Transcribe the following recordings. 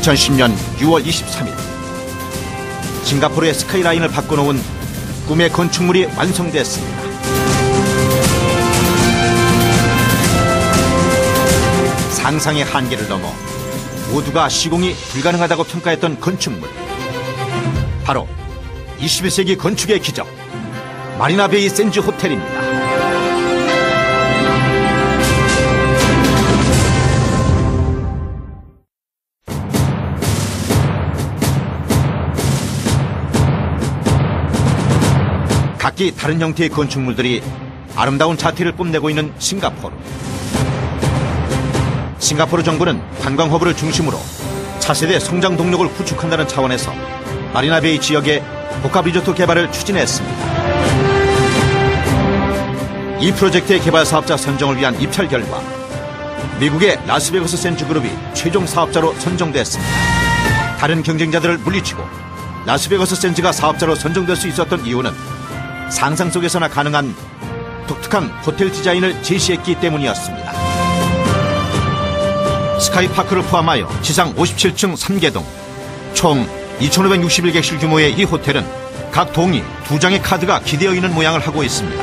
2010년 6월 23일 싱가포르의 스카이라인을 바꿔놓은 꿈의 건축물이 완성됐습니다. 상상의 한계를 넘어 모두가 시공이 불가능하다고 평가했던 건축물, 바로 21세기 건축의 기적 마리나베이 샌즈 호텔입니다. 각기 다른 형태의 건축물들이 아름다운 자태를 뽐내고 있는 싱가포르. 싱가포르 정부는 관광 허브를 중심으로 차세대 성장 동력을 구축한다는 차원에서 마리나베이 지역의 복합 리조트 개발을 추진했습니다. 이 프로젝트의 개발 사업자 선정을 위한 입찰 결과 미국의 라스베가스 샌즈 그룹이 최종 사업자로 선정됐습니다. 다른 경쟁자들을 물리치고 라스베가스 샌즈가 사업자로 선정될 수 있었던 이유는 상상 속에서나 가능한 독특한 호텔 디자인을 제시했기 때문이었습니다. 스카이파크를 포함하여 지상 57층 3개동, 총 2,561객실 규모의 이 호텔은 각 동이 2장의 카드가 기대어 있는 모양을 하고 있습니다.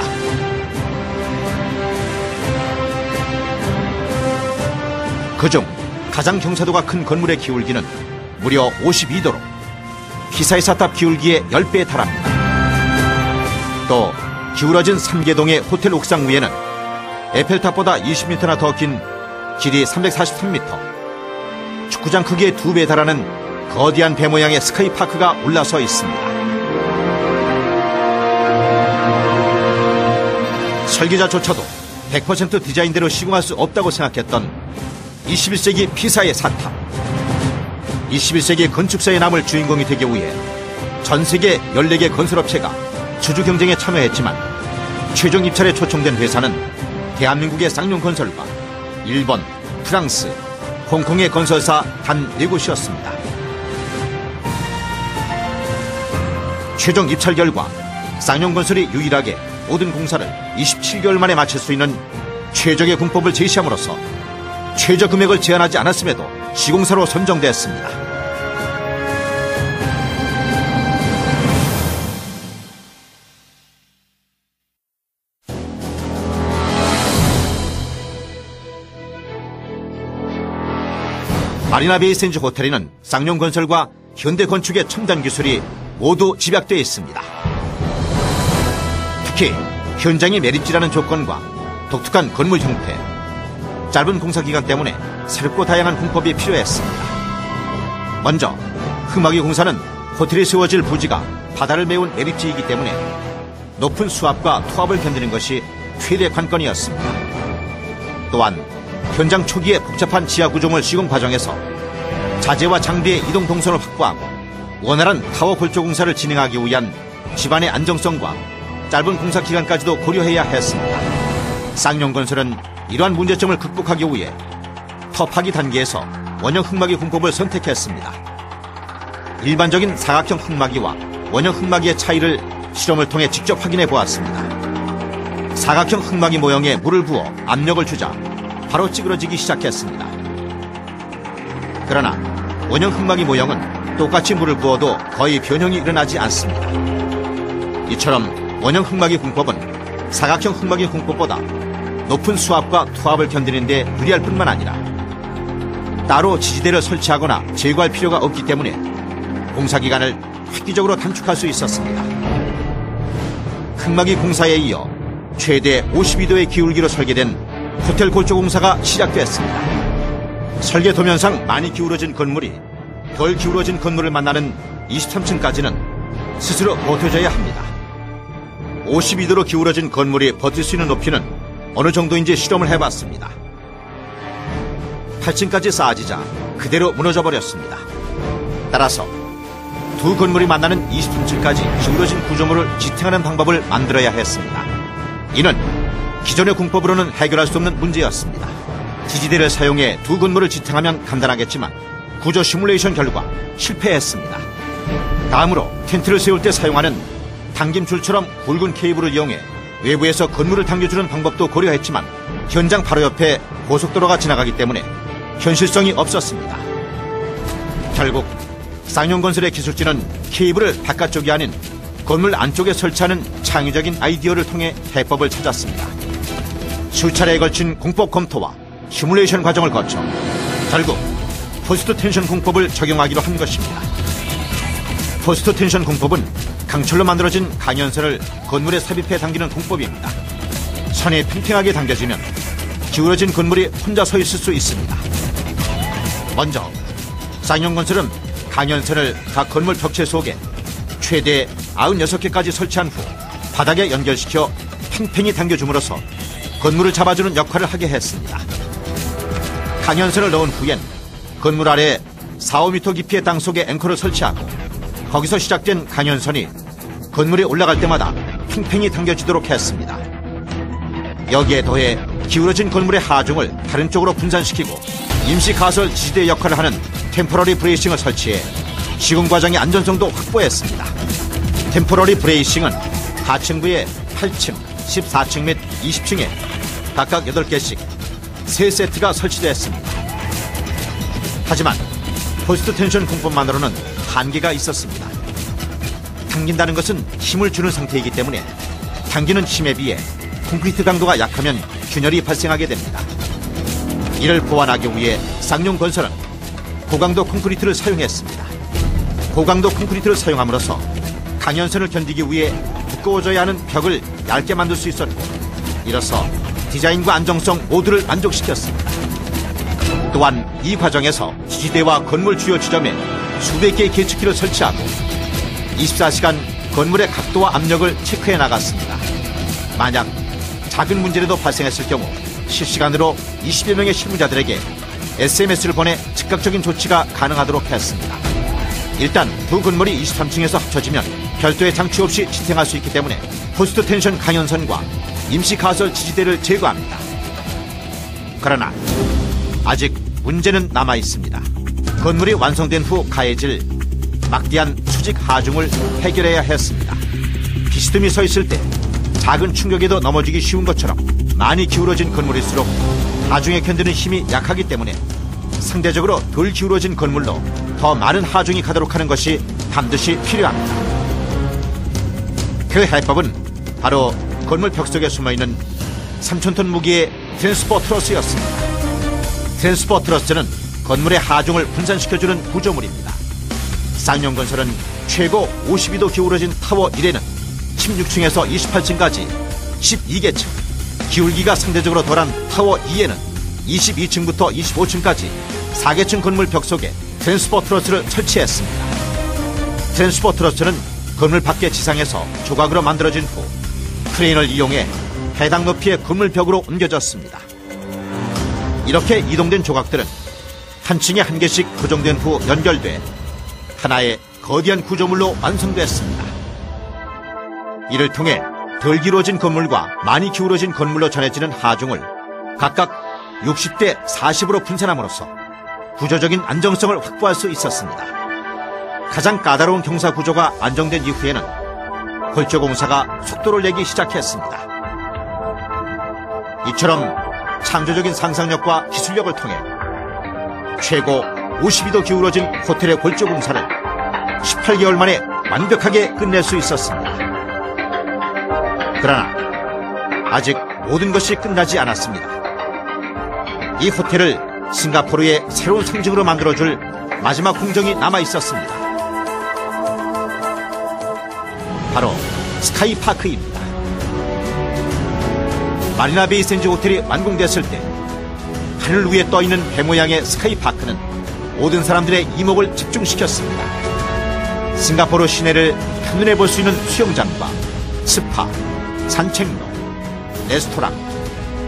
그중 가장 경사도가 큰 건물의 기울기는 무려 52도로 피사의 사탑 기울기의 10배에 달합니다. 또 기울어진 3개동의 호텔 옥상 위에는 에펠탑보다 20m나 더 긴 길이 343m, 축구장 크기의 2배에 달하는 거대한 배 모양의 스카이파크가 올라서 있습니다. 설계자조차도 100% 디자인대로 시공할 수 없다고 생각했던 21세기 피사의 사탑. 21세기 건축사에 남을 주인공이 되기 위해 전 세계 14개 건설업체가 주주 경쟁에 참여했지만 최종 입찰에 초청된 회사는 대한민국의 쌍용건설과 일본, 프랑스, 홍콩의 건설사 단 4곳이었습니다. 최종 입찰 결과 쌍용건설이 유일하게 모든 공사를 27개월 만에 마칠 수 있는 최적의 공법을 제시함으로써 최저 금액을 제한하지 않았음에도 시공사로 선정됐습니다. 마리나베이 샌즈 호텔에는 쌍용건설과 현대건축의 첨단 기술이 모두 집약되어 있습니다. 특히 현장이 매립지라는 조건과 독특한 건물 형태, 짧은 공사기간 때문에 새롭고 다양한 공법이 필요했습니다. 먼저 흠마기 공사는 호텔이 세워질 부지가 바다를 메운 매립지이기 때문에 높은 수압과 투압을 견디는 것이 최대 관건이었습니다. 또한 현장 초기의 복잡한 지하 구조물 시공 과정에서 자재와 장비의 이동 동선을 확보하고 원활한 타워 골조 공사를 진행하기 위한 집안의 안정성과 짧은 공사 기간까지도 고려해야 했습니다. 쌍용건설은 이러한 문제점을 극복하기 위해 터파기 단계에서 원형 흙막이 공법을 선택했습니다. 일반적인 사각형 흙막이와 원형 흙막이의 차이를 실험을 통해 직접 확인해 보았습니다. 사각형 흙막이 모형에 물을 부어 압력을 주자 바로 찌그러지기 시작했습니다. 그러나 원형 흙막이 모형은 똑같이 물을 부어도 거의 변형이 일어나지 않습니다. 이처럼 원형 흙막이 공법은 사각형 흙막이 공법보다 높은 수압과 투압을 견디는 데 유리할 뿐만 아니라 따로 지지대를 설치하거나 제거할 필요가 없기 때문에 공사기간을 획기적으로 단축할 수 있었습니다. 흙막이 공사에 이어 최대 52도의 기울기로 설계된 호텔 골조 공사가 시작됐습니다. 설계 도면상 많이 기울어진 건물이 덜 기울어진 건물을 만나는 23층까지는 스스로 버텨줘야 합니다. 52도로 기울어진 건물이 버틸 수 있는 높이는 어느 정도인지 실험을 해봤습니다. 8층까지 쌓아지자 그대로 무너져버렸습니다. 따라서 두 건물이 만나는 23층까지 기울어진 구조물을 지탱하는 방법을 만들어야 했습니다. 이는 기존의 공법으로는 해결할 수 없는 문제였습니다. 지지대를 사용해 두 건물을 지탱하면 간단하겠지만 구조 시뮬레이션 결과 실패했습니다. 다음으로 텐트를 세울 때 사용하는 당김줄처럼 굵은 케이블을 이용해 외부에서 건물을 당겨주는 방법도 고려했지만 현장 바로 옆에 고속도로가 지나가기 때문에 현실성이 없었습니다. 결국 쌍용건설의 기술진은 케이블을 바깥쪽이 아닌 건물 안쪽에 설치하는 창의적인 아이디어를 통해 해법을 찾았습니다. 수차례에 걸친 공법 검토와 시뮬레이션 과정을 거쳐 결국 포스트 텐션 공법을 적용하기로 한 것입니다. 포스트 텐션 공법은 강철로 만들어진 강연선을 건물에 삽입해 당기는 공법입니다. 선이 팽팽하게 당겨지면 기울어진 건물이 혼자 서 있을 수 있습니다. 먼저 쌍용건설은 강연선을 각 건물 벽체 속에 최대 96개까지 설치한 후 바닥에 연결시켜 팽팽히 당겨줌으로써 건물을 잡아주는 역할을 하게 했습니다. 강연선을 넣은 후엔 건물 아래 4, 5m 깊이의 땅 속에 앵커를 설치하고 거기서 시작된 강연선이 건물에 올라갈 때마다 팽팽히 당겨지도록 했습니다. 여기에 더해 기울어진 건물의 하중을 다른 쪽으로 분산시키고 임시 가설 지지대 역할을 하는 템포러리 브레이싱을 설치해 시공 과정의 안전성도 확보했습니다. 템포러리 브레이싱은 하층부에 8층, 14층 및 20층에 각각 8개씩 3세트가 설치되었습니다. 하지만 포스트 텐션 공법만으로는 한계가 있었습니다. 당긴다는 것은 힘을 주는 상태이기 때문에 당기는 힘에 비해 콘크리트 강도가 약하면 균열이 발생하게 됩니다. 이를 보완하기 위해 쌍용건설은 고강도 콘크리트를 사용했습니다. 고강도 콘크리트를 사용함으로써 강연선을 견디기 위해 두꺼워져야 하는 벽을 얇게 만들 수 있었고, 이로써 디자인과 안정성 모두를 만족시켰습니다. 또한 이 과정에서 지지대와 건물 주요 지점에 수백 개의 계측기를 설치하고 24시간 건물의 각도와 압력을 체크해 나갔습니다. 만약 작은 문제라도 발생했을 경우 실시간으로 20여 명의 실무자들에게 SMS를 보내 즉각적인 조치가 가능하도록 했습니다. 일단 두 건물이 23층에서 합쳐지면 별도의 장치 없이 지탱할 수 있기 때문에 포스트 텐션 강연선과 임시 가설 지지대를 제거합니다. 그러나 아직 문제는 남아 있습니다. 건물이 완성된 후 가해질 막대한 수직 하중을 해결해야 했습니다. 비스듬히 서 있을 때 작은 충격에도 넘어지기 쉬운 것처럼 많이 기울어진 건물일수록 하중에 견디는 힘이 약하기 때문에 상대적으로 덜 기울어진 건물로 더 많은 하중이 가도록 하는 것이 반드시 필요합니다. 그 해법은 바로 건물 벽 속에 숨어있는 3,000톤 무게의 트랜스포 트러스였습니다. 트랜스포 트러스는 건물의 하중을 분산시켜주는 구조물입니다. 쌍용건설은 최고 52도 기울어진 타워 1에는 16층에서 28층까지 12개층, 기울기가 상대적으로 덜한 타워 2에는 22층부터 25층까지 4개층 건물 벽 속에 트랜스포 트러스를 설치했습니다. 트랜스포 트러스는 건물 밖의 지상에서 조각으로 만들어진 후 크레인을 이용해 해당 높이의 건물 벽으로 옮겨졌습니다. 이렇게 이동된 조각들은 한 층에 한 개씩 고정된 후 연결돼 하나의 거대한 구조물로 완성됐습니다. 이를 통해 덜 기울어진 건물과 많이 기울어진 건물로 전해지는 하중을 각각 60대 40으로 분산함으로써 구조적인 안정성을 확보할 수 있었습니다. 가장 까다로운 경사 구조가 안정된 이후에는 골조공사가 속도를 내기 시작했습니다. 이처럼 창조적인 상상력과 기술력을 통해 최고 52도 기울어진 호텔의 골조공사를 18개월 만에 완벽하게 끝낼 수 있었습니다. 그러나 아직 모든 것이 끝나지 않았습니다. 이 호텔을 싱가포르의 새로운 상징으로 만들어줄 마지막 공정이 남아 있었습니다. 바로 스카이파크입니다. 마리나 베이 샌즈 호텔이 완공됐을 때 하늘 위에 떠있는 배 모양의 스카이파크는 모든 사람들의 이목을 집중시켰습니다. 싱가포르 시내를 한눈에 볼 수 있는 수영장과 스파, 산책로, 레스토랑,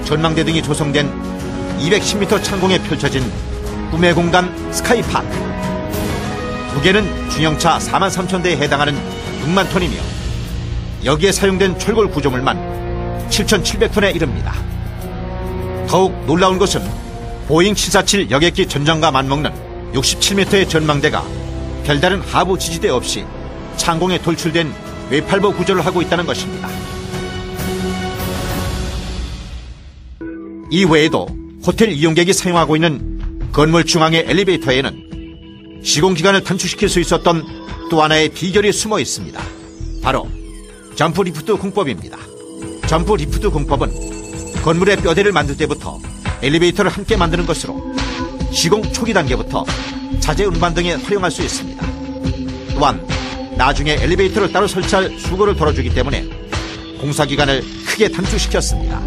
전망대 등이 조성된 210m 창공에 펼쳐진 꿈의 공간 스카이파크. 무게는 중형차 43,000대에 해당하는 6만 톤이며 여기에 사용된 철골 구조물만 7,700톤에 이릅니다. 더욱 놀라운 것은 보잉 747 여객기 전장과 맞먹는 67m의 전망대가 별다른 하부 지지대 없이 창공에 돌출된 외팔보 구조를 하고 있다는 것입니다. 이 외에도 호텔 이용객이 사용하고 있는 건물 중앙의 엘리베이터에는 시공기간을 단축시킬 수 있었던 또 하나의 비결이 숨어 있습니다. 바로 점프 리프트 공법입니다. 점프 리프트 공법은 건물의 뼈대를 만들 때부터 엘리베이터를 함께 만드는 것으로 시공 초기 단계부터 자재 운반 등에 활용할 수 있습니다. 또한 나중에 엘리베이터를 따로 설치할 수고를 덜어주기 때문에 공사기간을 크게 단축시켰습니다.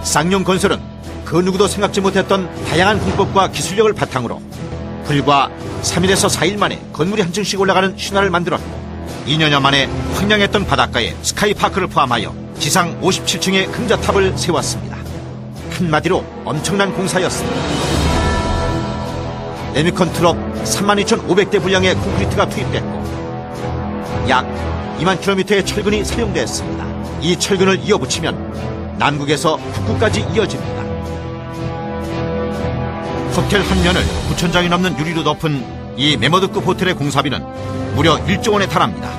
쌍용건설은 그 누구도 생각지 못했던 다양한 공법과 기술력을 바탕으로 불과 3일에서 4일 만에 건물이 한 층씩 올라가는 신화를 만들었고 2년여 만에 황량했던 바닷가에 스카이파크를 포함하여 지상 57층의 금자탑을 세웠습니다. 한마디로 엄청난 공사였습니다. 레미컨 트럭 32,500대 분량의 콘크리트가 투입됐고 약 2만 킬로미터의 철근이 사용됐습니다. 이 철근을 이어붙이면 남극에서 북극까지 이어집니다. 호텔 한 면을 9,000장이 넘는 유리로 덮은 이 메머드급 호텔의 공사비는 무려 1조 원에 달합니다.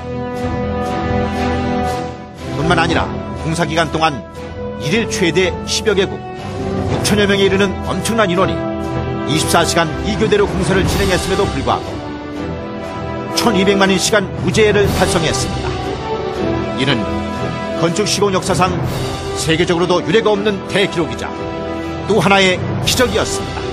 뿐만 아니라 공사기간 동안 일일 최대 10여 개국 6천여 명에 이르는 엄청난 인원이 24시간 2교대로 공사를 진행했음에도 불구하고 1200만인 시간 무제해를 달성했습니다. 이는 건축 시공 역사상 세계적으로도 유례가 없는 대기록이자 또 하나의 기적이었습니다.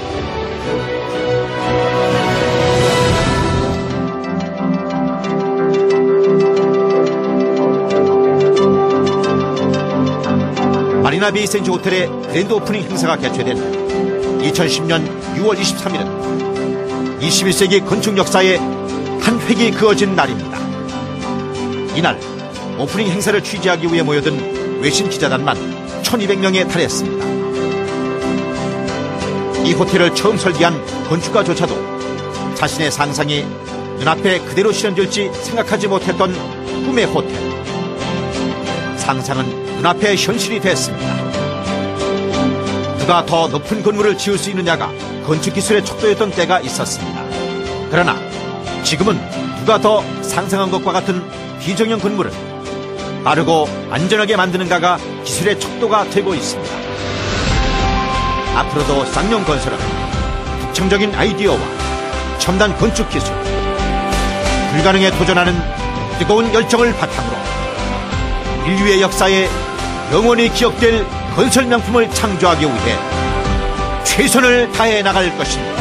마리나 베이 센즈 호텔의 그랜드 오프닝 행사가 개최된 2010년 6월 23일은 21세기 건축 역사에 한 획이 그어진 날입니다. 이날 오프닝 행사를 취재하기 위해 모여든 외신 기자단만 1200명에 달했습니다. 이 호텔을 처음 설계한 건축가조차도 자신의 상상이 눈앞에 그대로 실현될지 생각하지 못했던 꿈의 호텔. 상상은 눈앞에 현실이 됐습니다. 누가 더 높은 건물을 지을 수 있느냐가 건축기술의 척도였던 때가 있었습니다. 그러나 지금은 누가 더 상상한 것과 같은 비정형 건물을 빠르고 안전하게 만드는가가 기술의 척도가 되고 있습니다. 앞으로도 쌍용건설은 독창적인 아이디어와 첨단 건축기술, 불가능에 도전하는 뜨거운 열정을 바탕으로 인류의 역사에 영원히 기억될 건설 명품을 창조하기 위해 최선을 다해 나갈 것입니다.